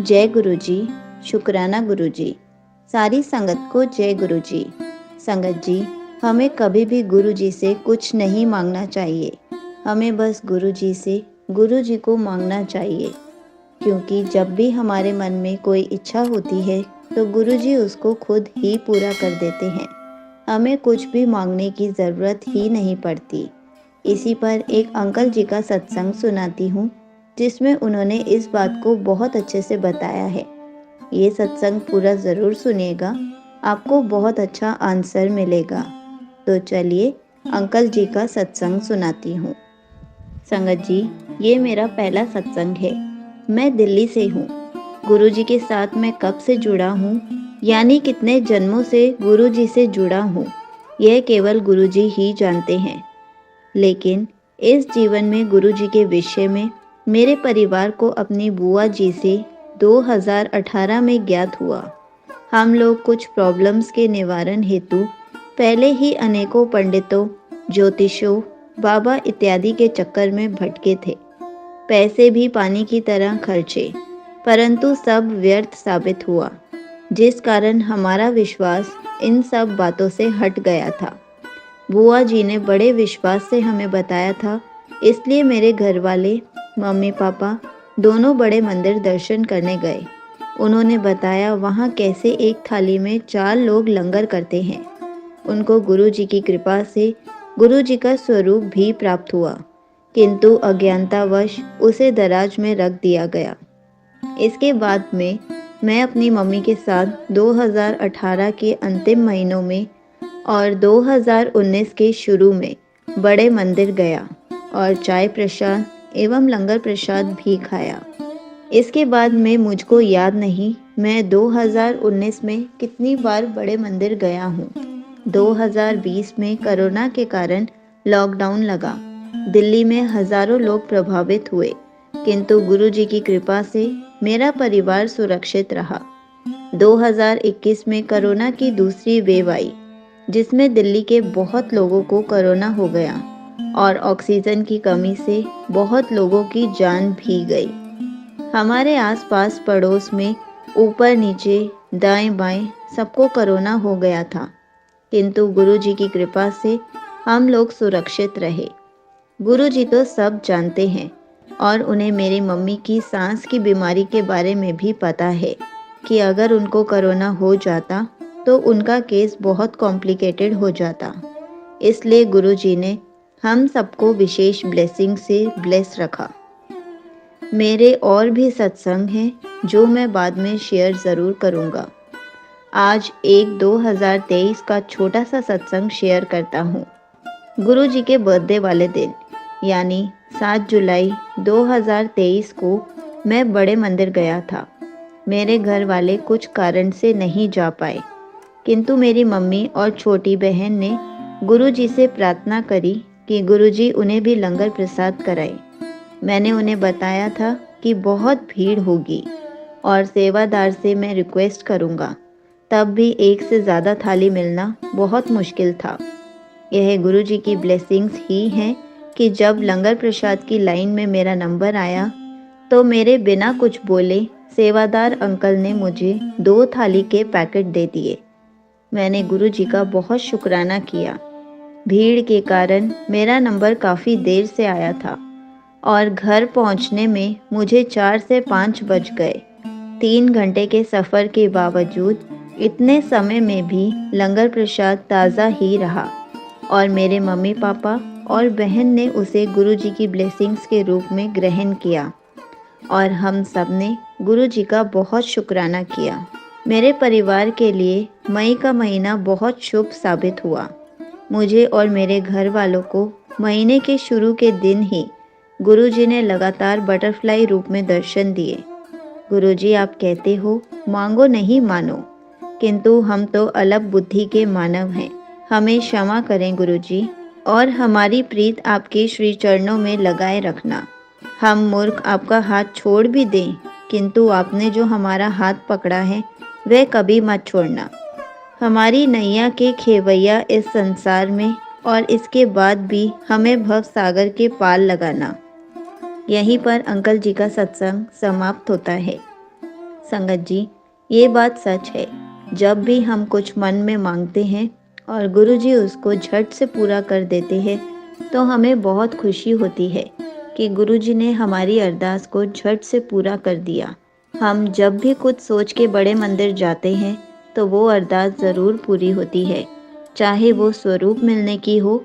जय गुरुजी। शुक्राना गुरुजी। सारी संगत को जय गुरुजी। संगत जी, हमें कभी भी गुरुजी से कुछ नहीं मांगना चाहिए। हमें बस गुरुजी से गुरुजी को मांगना चाहिए, क्योंकि जब भी हमारे मन में कोई इच्छा होती है तो गुरुजी उसको खुद ही पूरा कर देते हैं। हमें कुछ भी मांगने की ज़रूरत ही नहीं पड़ती। इसी पर एक अंकल जी का सत्संग सुनाती हूँ, जिसमें उन्होंने इस बात को बहुत अच्छे से बताया है। ये सत्संग पूरा ज़रूर सुनिएगा, आपको बहुत अच्छा आंसर मिलेगा। तो चलिए अंकल जी का सत्संग सुनाती हूँ। संगत जी, ये मेरा पहला सत्संग है। मैं दिल्ली से हूँ। गुरुजी के साथ मैं कब से जुड़ा हूँ, यानी कितने जन्मों से गुरुजी से जुड़ा हूँ, यह केवल गुरुजी ही जानते हैं। लेकिन इस जीवन में गुरुजी के विषय में मेरे परिवार को अपनी बुआ जी से 2018 में ज्ञात हुआ। हम लोग कुछ प्रॉब्लम्स के निवारण हेतु पहले ही अनेकों पंडितों, ज्योतिषों, बाबा इत्यादि के चक्कर में भटके थे। पैसे भी पानी की तरह खर्चे, परंतु सब व्यर्थ साबित हुआ, जिस कारण हमारा विश्वास इन सब बातों से हट गया था। बुआ जी ने बड़े विश्वास से हमें बताया था, इसलिए मेरे घर वाले, मम्मी पापा दोनों बड़े मंदिर दर्शन करने गए। उन्होंने बताया वहाँ कैसे एक थाली में 4 लोग लंगर करते हैं। उनको गुरु जी की कृपा से गुरु जी का स्वरूप भी प्राप्त हुआ, किंतु अज्ञानतावश उसे दराज में रख दिया गया। इसके बाद में मैं अपनी मम्मी के साथ 2018 के अंतिम महीनों में और 2019 के शुरू में बड़े मंदिर गया और चाय प्रसाद एवं लंगर प्रसाद भी खाया। इसके बाद में मुझको याद नहीं मैं 2019 में कितनी बार बड़े मंदिर गया हूँ। 2020 में कोरोना के कारण लॉकडाउन लगा। दिल्ली में हजारों लोग प्रभावित हुए, किंतु गुरुजी की कृपा से मेरा परिवार सुरक्षित रहा। 2021 में कोरोना की दूसरी वेव आई, जिसमें दिल्ली के बहुत लोगों को कोरोना हो गया और ऑक्सीजन की कमी से बहुत लोगों की जान भी गई। हमारे आसपास पड़ोस में ऊपर नीचे दाएं बाएं सबको कोरोना हो गया था, किंतु गुरुजी की कृपा से हम लोग सुरक्षित रहे। गुरुजी तो सब जानते हैं और उन्हें मेरी मम्मी की सांस की बीमारी के बारे में भी पता है कि अगर उनको कोरोना हो जाता तो उनका केस बहुत कॉम्प्लिकेटेड हो जाता। इसलिए गुरुजी ने हम सबको विशेष ब्लेसिंग से ब्लेस रखा। मेरे और भी सत्संग हैं जो मैं बाद में शेयर ज़रूर करूँगा। आज एक 2023 का छोटा सा सत्संग शेयर करता हूँ। गुरुजी के बर्थडे वाले दिन यानी 7 जुलाई 2023 को मैं बड़े मंदिर गया था। मेरे घर वाले कुछ कारण से नहीं जा पाए, किंतु मेरी मम्मी और छोटी बहन ने गुरुजी से प्रार्थना करी कि गुरुजी उन्हें भी लंगर प्रसाद कराए। मैंने उन्हें बताया था कि बहुत भीड़ होगी और सेवादार से मैं रिक्वेस्ट करूँगा, तब भी एक से ज़्यादा थाली मिलना बहुत मुश्किल था। यह गुरुजी की ब्लेसिंग्स ही हैं कि जब लंगर प्रसाद की लाइन में मेरा नंबर आया तो मेरे बिना कुछ बोले सेवादार अंकल ने मुझे 2 थाली के पैकेट दे दिए। मैंने गुरुजी का बहुत शुक्राना किया। भीड़ के कारण मेरा नंबर काफ़ी देर से आया था और घर पहुंचने में मुझे 4 से 5 बज गए। 3 घंटे के सफ़र के बावजूद इतने समय में भी लंगर प्रसाद ताज़ा ही रहा और मेरे मम्मी पापा और बहन ने उसे गुरुजी की ब्लेसिंग्स के रूप में ग्रहण किया और हम सब ने गुरुजी का बहुत शुक्राना किया। मेरे परिवार के लिए मई का महीना बहुत शुभ साबित हुआ। मुझे और मेरे घर वालों को महीने के शुरू के दिन ही गुरुजी ने लगातार बटरफ्लाई रूप में दर्शन दिए। गुरुजी, आप कहते हो मांगो नहीं मानो, किंतु हम तो अलग बुद्धि के मानव हैं। हमें क्षमा करें गुरुजी और हमारी प्रीत आपके श्री चरणों में लगाए रखना। हम मूर्ख आपका हाथ छोड़ भी दें, किंतु आपने जो हमारा हाथ पकड़ा है वह कभी मत छोड़ना। हमारी नैया के खेवैया इस संसार में और इसके बाद भी हमें भव सागर के पाल लगाना। यहीं पर अंकल जी का सत्संग समाप्त होता है। संगत जी, ये बात सच है। जब भी हम कुछ मन में मांगते हैं और गुरु जी उसको झट से पूरा कर देते हैं, तो हमें बहुत खुशी होती है कि गुरु जी ने हमारी अरदास को झट से पूरा कर दिया। हम जब भी कुछ सोच के बड़े मंदिर जाते हैं, तो वो अरदास ज़रूर पूरी होती है, चाहे वो स्वरूप मिलने की हो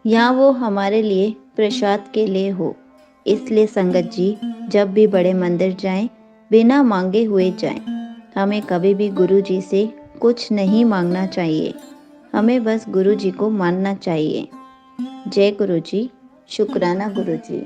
या वो हमारे लिए प्रसाद के लिए हो। इसलिए संगत जी, जब भी बड़े मंदिर जाएं, बिना मांगे हुए जाएं। हमें कभी भी गुरु जी से कुछ नहीं मांगना चाहिए। हमें बस गुरु जी को मानना चाहिए। जय गुरु जी। शुक्राना गुरु जी।